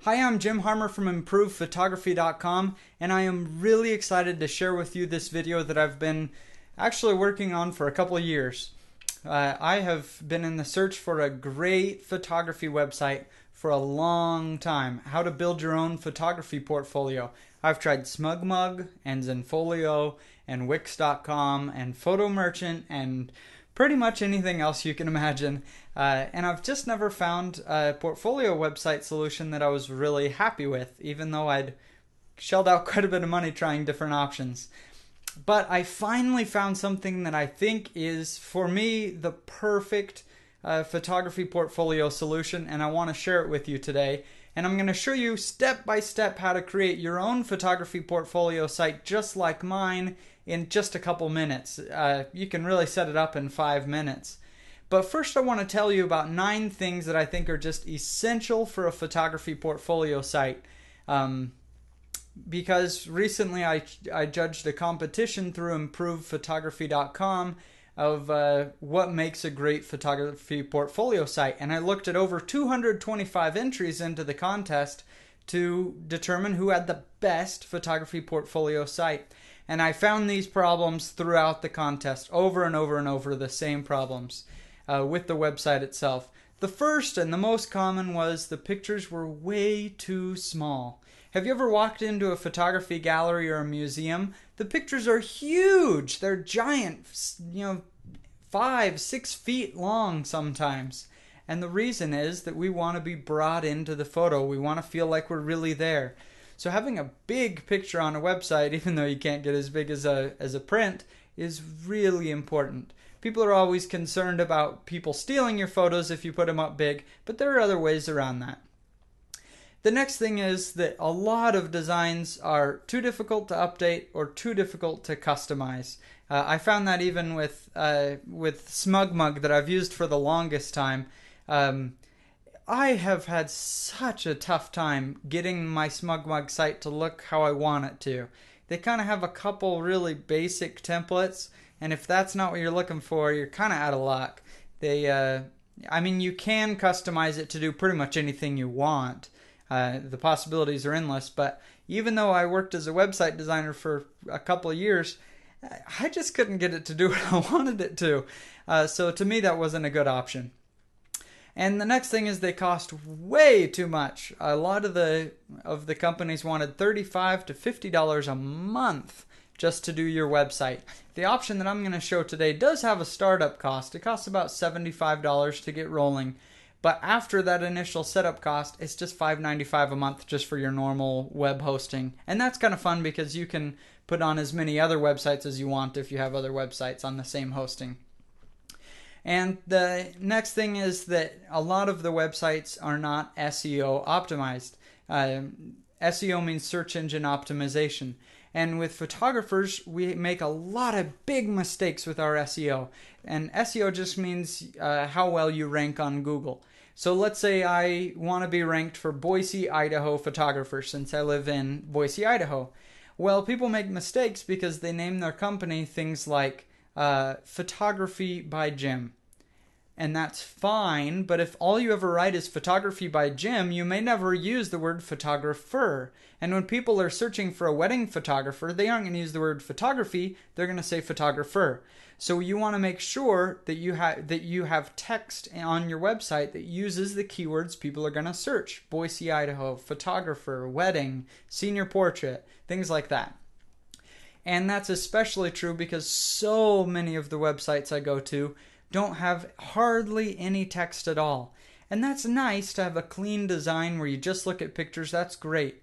Hi, I'm Jim Harmer from ImprovePhotography.com, and I am really excited to share with you this video that I've been actually working on for a couple of years. I have been in the search for a great photography website for a long time. How to build your own photography portfolio. I've tried SmugMug and Zenfolio and Wix.com and Photo Merchant and pretty much anything else you can imagine. And I've just never found a portfolio website solution that I was really happy with, even though I'd shelled out quite a bit of money trying different options. But I finally found something that I think is, for me, the perfect photography portfolio solution, and I want to share it with you today. And I'm going to show you step by step how to create your own photography portfolio site just like mine in just a couple minutes. You can really set it up in 5 minutes. But first I want to tell you about 9 things that I think are just essential for a photography portfolio site. Because recently I judged a competition through ImprovePhotography.com of what makes a great photography portfolio site. And I looked at over 225 entries into the contest to determine who had the best photography portfolio site. And I found these problems throughout the contest, over and over and over, the same problems with the website itself. The first and the most common was the pictures were way too small. Have you ever walked into a photography gallery or a museum? The pictures are huge. They're giant, 5, 6 feet long sometimes. And the reason is that we want to be brought into the photo. We want to feel like we're really there. So having a big picture on a website, even though you can't get as big as a print, is really important. People are always concerned about people stealing your photos if you put them up big, but there are other ways around that. The next thing is that a lot of designs are too difficult to update or too difficult to customize. I found that even with SmugMug that I've used for the longest time. I have had such a tough time getting my SmugMug site to look how I want it to. They kind of have a couple really basic templates, and if that's not what you're looking for, you're kind of out of luck. You can customize it to do pretty much anything you want. The possibilities are endless, but even though I worked as a website designer for a couple of years, I just couldn't get it to do what I wanted it to. So to me, that wasn't a good option. And the next thing is they cost way too much. A lot of the companies wanted $35 to $50 a month just to do your website. The option that I'm going to show today does have a startup cost. It costs about $75 to get rolling. But after that initial setup cost, it's just $5.95 a month just for your normal web hosting. And that's kind of fun because you can put on as many other websites as you want if you have other websites on the same hosting. And the next thing is that a lot of the websites are not SEO optimized. SEO means search engine optimization. And with photographers, we make a lot of big mistakes with our SEO. And SEO just means how well you rank on Google. So let's say I want to be ranked for Boise, Idaho photographer since I live in Boise, Idaho. Well, people make mistakes because they name their company things like Photography by Jim. And that's fine, but if all you ever write is Photography by Jim, you may never use the word photographer. And when people are searching for a wedding photographer, they aren't going to use the word photography, they're going to say photographer. So you want to make sure that you have text on your website that uses the keywords people are going to search. Boise, Idaho, photographer, wedding, senior portrait, things like that. And that's especially true because so many of the websites I go to don't have hardly any text at all. And that's nice to have a clean design where you just look at pictures. That's great.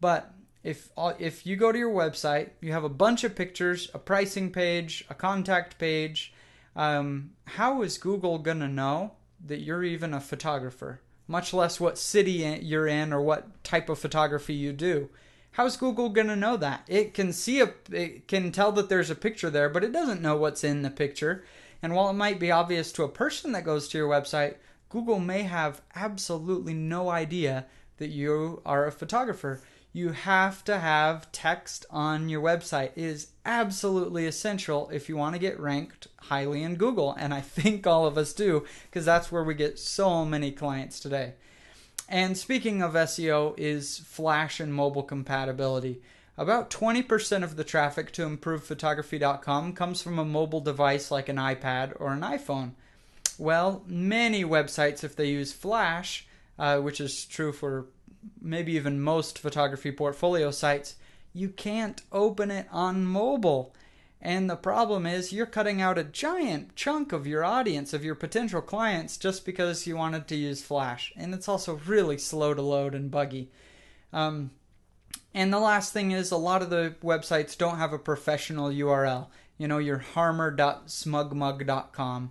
But if you go to your website, you have a bunch of pictures, a pricing page, a contact page, how is Google going to know that you're even a photographer? Much less what city you're in or what type of photography you do. How's Google going to know that? It can tell that there's a picture there, but it doesn't know what's in the picture. And while it might be obvious to a person that goes to your website, Google may have absolutely no idea that you are a photographer. You have to have text on your website. It is absolutely essential if you want to get ranked highly in Google. And I think all of us do, because that's where we get so many clients today. And speaking of SEO, is Flash and mobile compatibility. About 20% of the traffic to improvephotography.com comes from a mobile device like an iPad or an iPhone. Well, many websites, if they use Flash, which is true for maybe even most photography portfolio sites, you can't open it on mobile. And the problem is you're cutting out a giant chunk of your audience, of your potential clients, just because you wanted to use Flash. And it's also really slow to load and buggy. And the last thing is a lot of the websites don't have a professional URL. You know, your harmer.smugmug.com.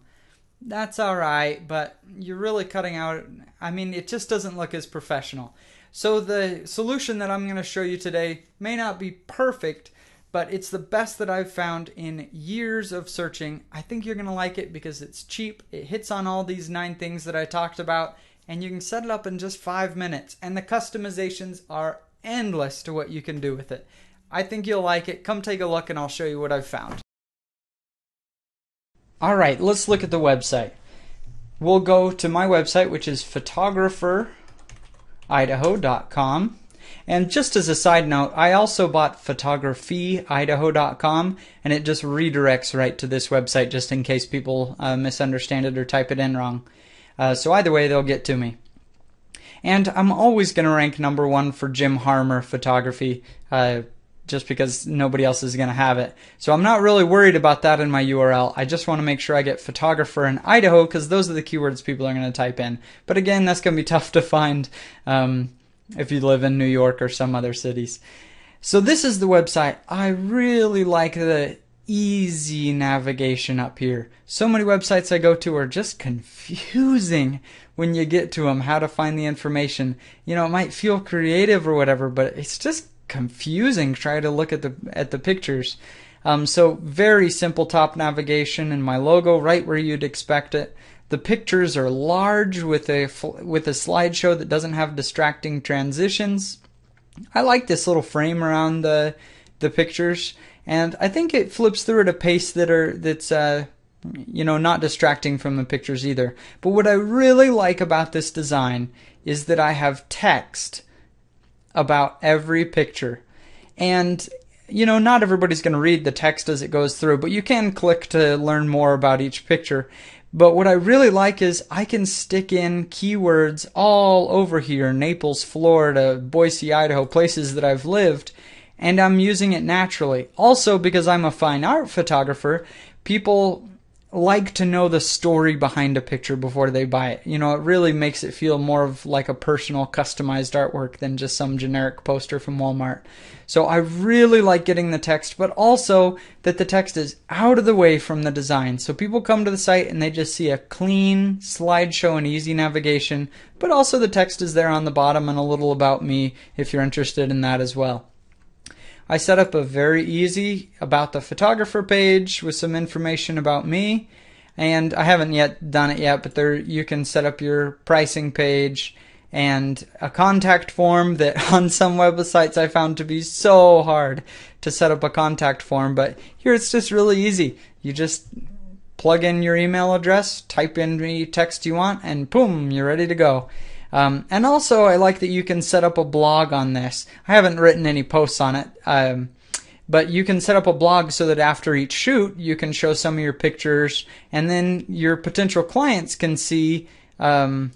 That's all right, but you're really cutting out, I mean, it just doesn't look as professional. So the solution that I'm going to show you today may not be perfect, but it's the best that I've found in years of searching. I think you're going to like it because it's cheap. It hits on all these 9 things that I talked about, and you can set it up in just 5 minutes. And the customizations are endless to what you can do with it. I think you'll like it. Come take a look and I'll show you what I've found. All right, let's look at the website. We'll go to my website, which is photographeridaho.com. And just as a side note, I also bought photographyidaho.com, and it just redirects right to this website just in case people misunderstand it or type it in wrong. So either way, they'll get to me. And I'm always going to rank number 1 for Jim Harmer photography, just because nobody else is going to have it. So I'm not really worried about that in my URL. I just want to make sure I get photographer in Idaho, because those are the keywords people are going to type in. But again, that's going to be tough to find if you live in New York or some other cities. So this is the website. I really like the easy navigation up here. So many websites I go to are just confusing when you get to them, how to find the information. You know, it might feel creative or whatever, but it's just confusing trying to look at the pictures. So very simple top navigation and my logo right where you'd expect it. The pictures are large with a slideshow that doesn't have distracting transitions. I like this little frame around the pictures, and I think it flips through at a pace that's not distracting from the pictures either. But what I really like about this design is that I have text about every picture. And not everybody's going to read the text as it goes through, but you can click to learn more about each picture. But what I really like is I can stick in keywords all over here, Naples, Florida, Boise, Idaho, places that I've lived, and I'm using it naturally. Also, because I'm a fine art photographer, people like to know the story behind a picture before they buy it. It really makes it feel more of like a personal, customized artwork than just some generic poster from Walmart. So I really like getting the text, but also that the text is out of the way from the design. So people come to the site and they just see a clean slideshow and easy navigation, but also the text is there on the bottom and a little about me if you're interested in that as well. I set up a very easy About the Photographer page with some information about me, and I haven't yet done it yet, but there you can set up your pricing page and a contact form that on some websites I found to be so hard to set up a contact form, but here it's just really easy. You just plug in your email address, type in the text you want, and boom, you're ready to go. And also, I like that you can set up a blog on this. I haven't written any posts on it, but you can set up a blog so that after each shoot, you can show some of your pictures, and then your potential clients can see, can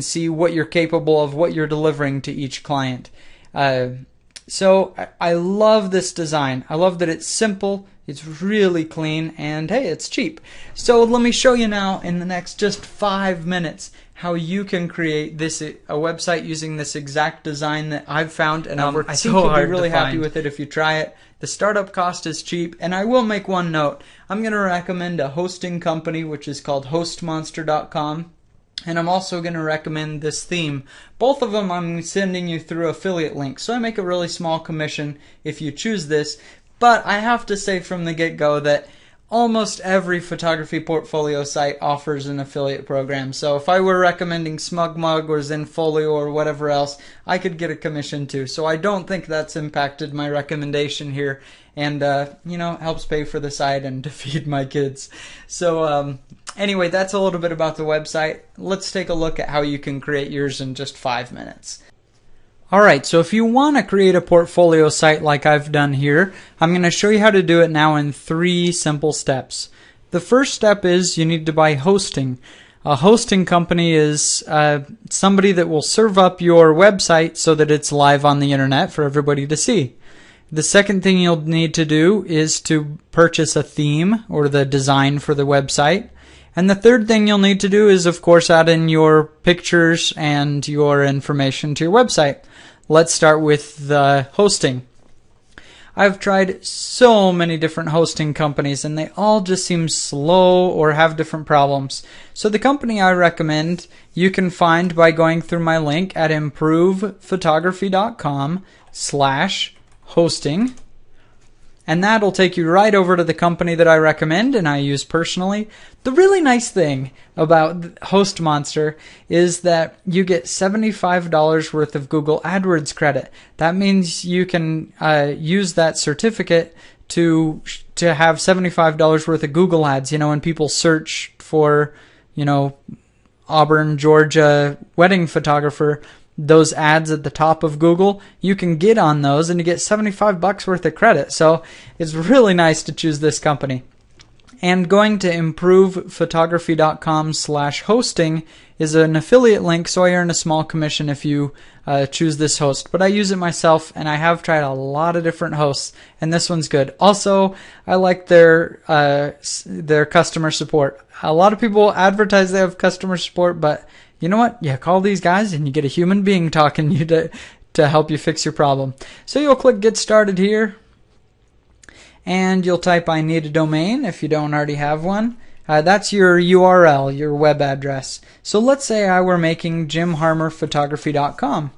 see what you're capable of, what you're delivering to each client. So I love this design. I love that it's simple, it's really clean, and hey, it's cheap. So let me show you now in the next just 5 minutes how you can create a website using this exact design that I've found, and I think you'll be really happy with it if you try it. The startup cost is cheap, and I will make one note. I'm going to recommend a hosting company which is called hostmonster.com. And I'm also going to recommend this theme. Both of them I'm sending you through affiliate links, so I make a really small commission if you choose this. But I have to say from the get-go that almost every photography portfolio site offers an affiliate program. So if I were recommending SmugMug or Zenfolio or whatever else, I could get a commission too. So I don't think that's impacted my recommendation here, and helps pay for the site and to feed my kids. So anyway, that's a little bit about the website. Let's take a look at how you can create yours in just 5 minutes. Alright, so if you want to create a portfolio site like I've done here, I'm going to show you how to do it now in 3 simple steps. The first step is you need to buy hosting. A hosting company is somebody that will serve up your website so that it's live on the internet for everybody to see. The second thing you'll need to do is to purchase a theme or the design for the website. And the third thing you'll need to do is, of course, add in your pictures and your information to your website. Let's start with the hosting. I've tried so many different hosting companies and they all just seem slow or have different problems. So the company I recommend you can find by going through my link at improvephotography.com/hosting. And that'll take you right over to the company that I recommend and I use personally. The really nice thing about HostMonster is that you get $75 worth of Google AdWords credit. That means you can use that certificate to have $75 worth of Google ads. When people search for, Auburn, Georgia wedding photographer, those ads at the top of Google, you can get on those and you get $75 worth of credit. So it's really nice to choose this company. And going to improvephotography.com/hosting is an affiliate link, so I earn a small commission if you choose this host. But I use it myself, and I have tried a lot of different hosts, and this one's good. Also, I like their customer support. A lot of people advertise they have customer support, but you know what? You call these guys and you get a human being talking to you to help you fix your problem. So you'll click Get Started here. And you'll type I need a domain if you don't already have one. That's your URL, your web address. So let's say I were making jimharmerphotography.com.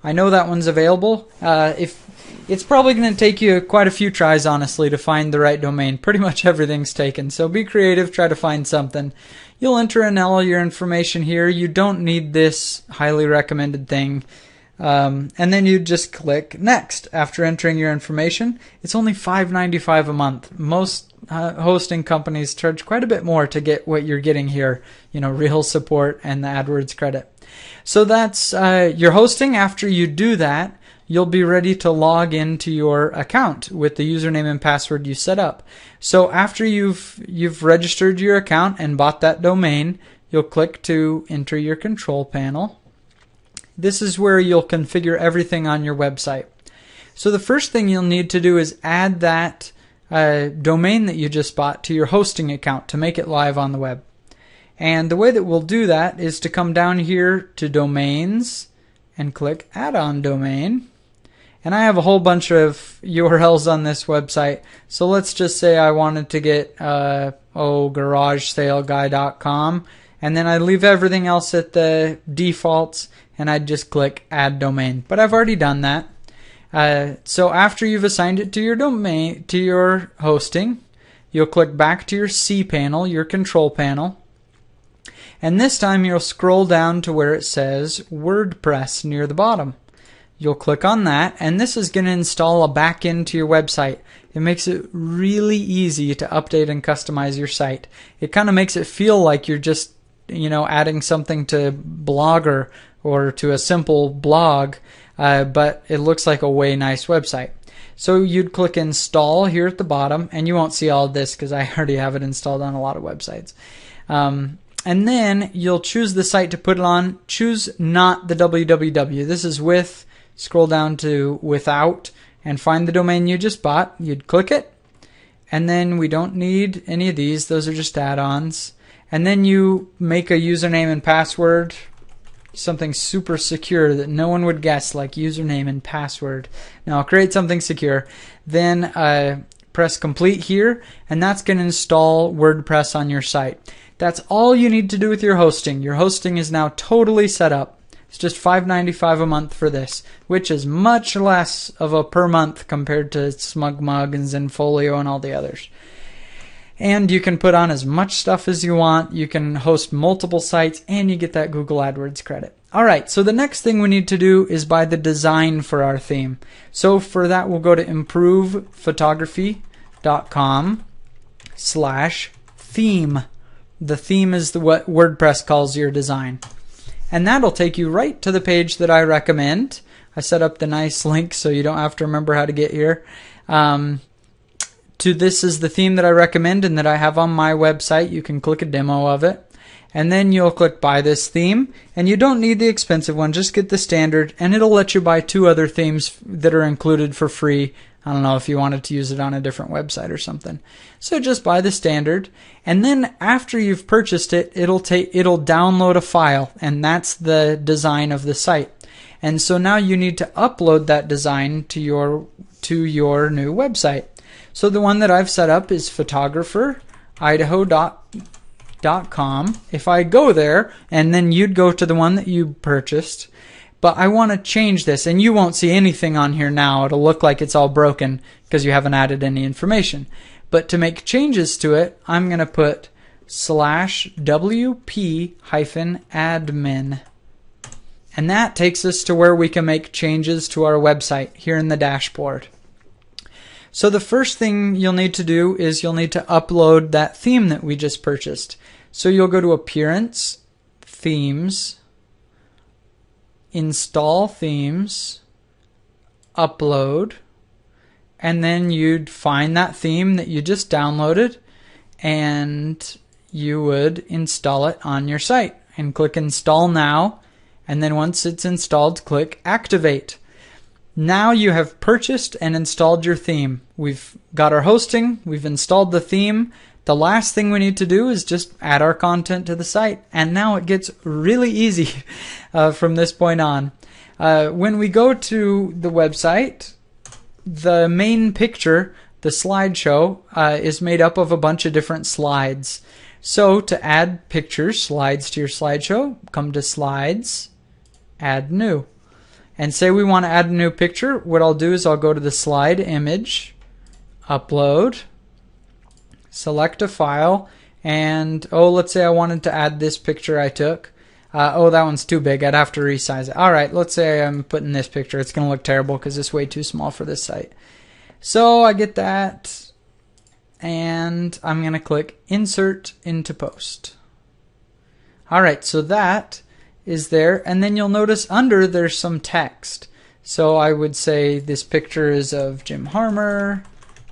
I know that one's available. It's probably going to take you quite a few tries, honestly, to find the right domain. Pretty much everything's taken. So be creative, try to find something. You'll enter in all your information here. You don't need this highly recommended thing. And then you just click Next after entering your information. It's only $5.95 a month. Most hosting companies charge quite a bit more to get what you're getting here, real support and the AdWords credit. So that's your hosting. After you do that, you'll be ready to log into your account with the username and password you set up. So after you've registered your account and bought that domain, you'll click to enter your control panel. This is where you'll configure everything on your website. So the first thing you'll need to do is add that domain that you just bought to your hosting account to make it live on the web. And the way that we'll do that is to come down here to Domains and click Add on Domain. And I have a whole bunch of URLs on this website. So let's just say I wanted to get garagesaleguy.com, and then I leave everything else at the defaults, and I'd just click Add Domain. But I've already done that. So after you've assigned it to your domain, to your hosting, you'll click back to your cPanel, your control panel, and this time you'll scroll down to where it says WordPress near the bottom. You'll click on that, and this is going to install a backend to your website. It makes it really easy to update and customize your site. It kind of makes it feel like you're just, adding something to Blogger or to a simple blog, but it looks like a way nice website. So you'd click Install here at the bottom, and you won't see all of this because I already have it installed on a lot of websites. And then you'll choose the site to put it on. Choose not the www. This is with. Scroll down to without and find the domain you just bought. You'd click it, and then we don't need any of these. Those are just add-ons. And then you make a username and password, something super secure that no one would guess, like username and password. Now create something secure. Then press complete here, and that's going to install WordPress on your site. That's all you need to do with your hosting. Your hosting is now totally set up. It's just $5.95 a month for this, which is much less of a per month compared to SmugMug and Zenfolio and all the others. And you can put on as much stuff as you want. You can host multiple sites, and you get that Google AdWords credit. All right, so the next thing we need to do is buy the design for our theme. So for that, we'll go to improvephotography.com/theme. The theme is what WordPress calls your design. And that'll take you right to the page that I recommend. I set up the nice link so you don't have to remember how to get here. This is the theme that I recommend and that I have on my website. You can click a demo of it. And then you'll click buy this theme. And you don't need the expensive one, just get the standard. And it'll let you buy 2 other themes that are included for free. I don't know if you wanted to use it on a different website or something. So just buy the standard. And then after you've purchased it, it'll download a file. And that's the design of the site. And so now you need to upload that design to your new website. So the one that I've set up is photographeridaho.com. If I go there, and then you'd go to the one that you purchased, but I want to change this, and you won't see anything on here now. It'll look like it's all broken because you haven't added any information. But to make changes to it, I'm going to put /wp-admin. And that takes us to where we can make changes to our website here in the dashboard. So the first thing you'll need to do is you'll need to upload that theme that we just purchased. So you'll go to Appearance, Themes, Install Themes, Upload, and then you'd find that theme that you just downloaded and you would install it on your site and click Install Now. And then once it's installed, click Activate. Now you have purchased and installed your theme. We've got our hosting, we've installed the theme. The last thing we need to do is just add our content to the site. And now it gets really easy from this point on. When we go to the website, the main picture, the slideshow, is made up of a bunch of different slides. So to add pictures, slides to your slideshow, come to Slides, Add New. And say we want to add a new picture. What I'll do is I'll go to the slide image, upload, select a file, and let's say I wanted to add this picture I took. That one's too big. I'd have to resize it. Alright, let's say I'm putting this picture. It's going to look terrible because it's way too small for this site. So I get that, and I'm going to click Insert into Post. Alright, so that is there, and then you'll notice under there's some text. So I would say this picture is of Jim Harmer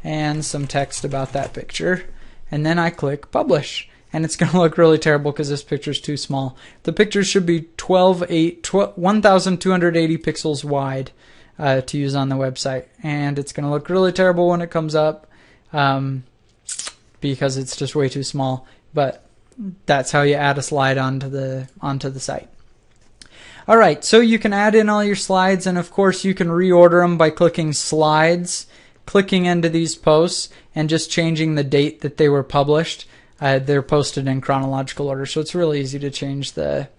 and some text about that picture, and then I click Publish, and it's going to look really terrible because this picture is too small. The picture should be 1280 pixels wide to use on the website, and it's going to look really terrible when it comes up because it's just way too small. But that's how you add a slide onto the site. Alright, so you can add in all your slides, and of course you can reorder them by clicking Slides, clicking into these posts, and just changing the date that they were published. They're posted in chronological order, so it's really easy to change the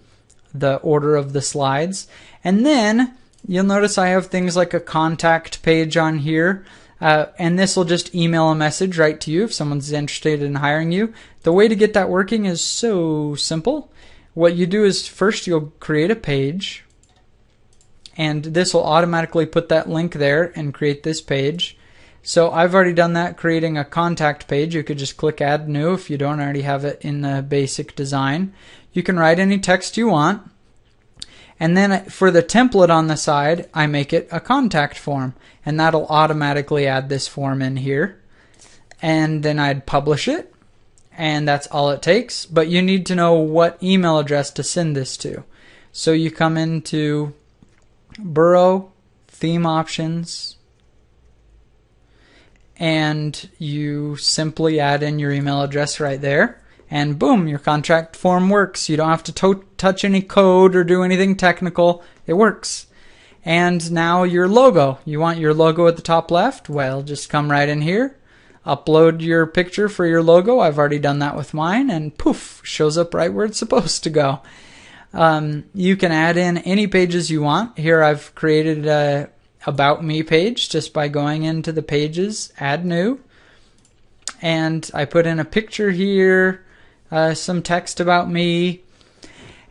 order of the slides. And then you'll notice I have things like a contact page on here, and this will just email a message right to you if someone's interested in hiring you. The way to get that working is so simple. What you do is first you'll create a page, and this will automatically put that link there and create this page. So I've already done that, creating a contact page. You could just click Add New if you don't already have it in the basic design. You can write any text you want, and then for the template on the side, I make it a contact form, and that'll automatically add this form in here. And then I'd publish it. And that's all it takes, but you need to know what email address to send this to. So you come into Burrow, Theme Options, and you simply add in your email address right there, and boom, your contract form works. You don't have to touch any code or do anything technical. It works. And now your logo. You want your logo at the top left? Well, just come right in here. Upload your picture for your logo. I've already done that with mine, and poof, shows up right where it's supposed to go. You can add in any pages you want. Here I've created a About Me page just by going into the pages, Add New, and I put in a picture here, some text about me,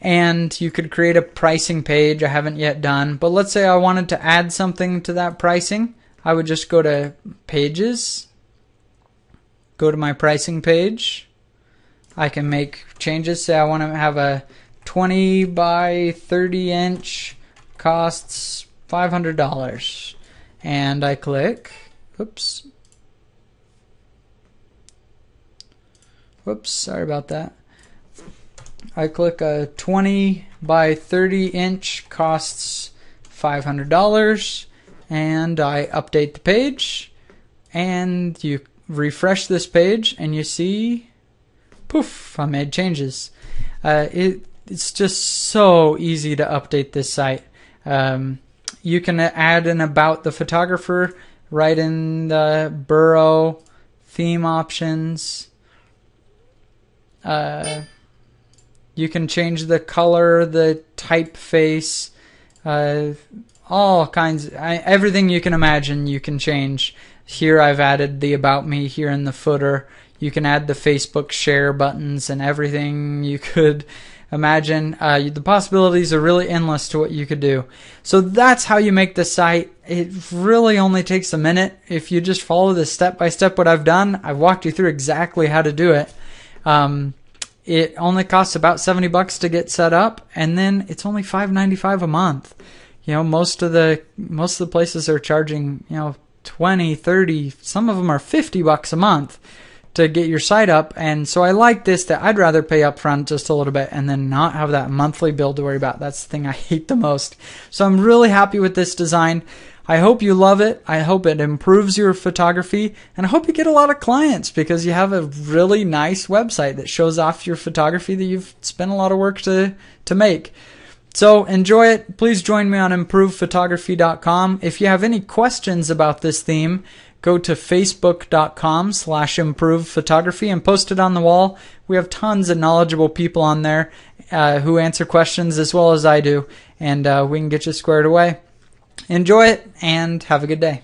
and you could create a pricing page. I haven't yet done, but let's say I wanted to add something to that pricing. I would just go to Pages, go to my pricing page. I can make changes. Say I want to have a 20 by 30 inch, costs $500, and I click. Oops, sorry about that. I click a 20 by 30 inch, costs $500, and I update the page, and you refresh this page and you see, poof, I made changes. It's just so easy to update this site. You can add an about the photographer right in the Burrow theme options. You can change the color, the typeface, all kinds, everything you can imagine you can change. Here I've added the About Me here in the footer. You can add the Facebook share buttons and everything you could imagine. The possibilities are really endless to what you could do. So that's how you make the site. It really only takes a minute. If you just follow this step by step what I've done, I've walked you through exactly how to do it. It only costs about $70 to get set up, and then it's only $5.95 a month. You know, most of the places are charging, you know, 20, 30, some of them are $50 a month to get your site up. And so I like this, that I'd rather pay up front just a little bit and then not have that monthly bill to worry about. That's the thing I hate the most. So I'm really happy with this design. I hope you love it. I hope it improves your photography, and I hope you get a lot of clients because you have a really nice website that shows off your photography that you've spent a lot of work to make. So enjoy it. Please join me on improvephotography.com. If you have any questions about this theme, go to facebook.com/improvephotography and post it on the wall. We have tons of knowledgeable people on there who answer questions as well as I do, and we can get you squared away. Enjoy it and have a good day.